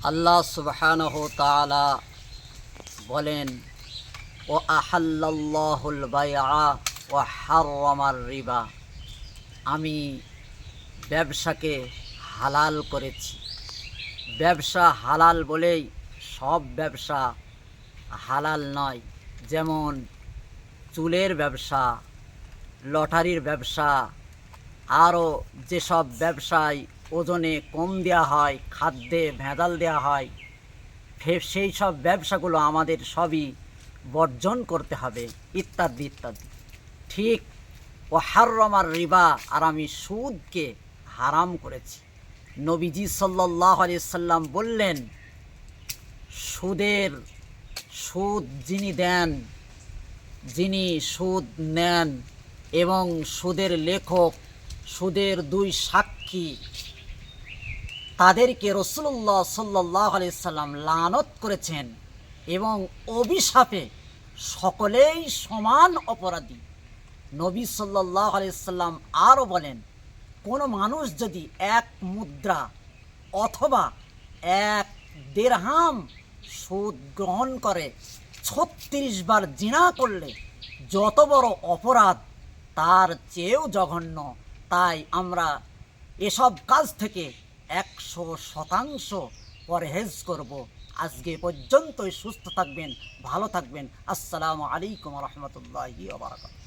আল্লাহ সুবহানাহু তাআলা বলেন, ও আহাল্লাল্লাহুল বাইআ ওয়া হাররামার রিবা, আমি ব্যবসাকে হালাল করেছি। ব্যবসা হালাল বলেই সব ব্যবসা হালাল নয়। যেমন চুলের ব্যবসা, লটারির ব্যবসা, আরও যেসব ব্যবসায় ওজনে কম দেওয়া হয়, খাদ্যে ভেজাল দেওয়া হয়, সেই সব ব্যবসাগুলো আমাদের সবই বর্জন করতে হবে, ইত্যাদি ইত্যাদি। ঠিক ও হাররামার রিবা, আর আমি সুদকে হারাম করেছি। নবীজি সাল্লাল্লাহু আলাইহি সাল্লাম বললেন, সুদ যিনি দেন, যিনি সুদ নেন এবং সুদের লেখক, সুদের দুই সাক্ষী, তাদেরকে রাসূলুল্লাহ সাল্লাল্লাহু আলাইহি সাল্লাম লানত করেছেন এবং অভিশাপে সকলেই সমান অপরাধী। নবী সাল্লাল্লাহু আলাইহি সাল্লাম আরও বলেন, কোনো মানুষ যদি এক মুদ্রা অথবা এক দিরহাম সুদ গ্রহণ করে 36 বার জিনা করলে যত বড় অপরাধ তার চেয়েও জঘন্য। তাই আমরা এসব কাজ থেকে 100% পরহেজ করব। আজকে পর্যন্তই। সুস্থ থাকবেন, ভালো থাকবেন। আসসালামু আলাইকুম ওয়া রাহমাতুল্লাহি ওয়া বারাকাতুহু।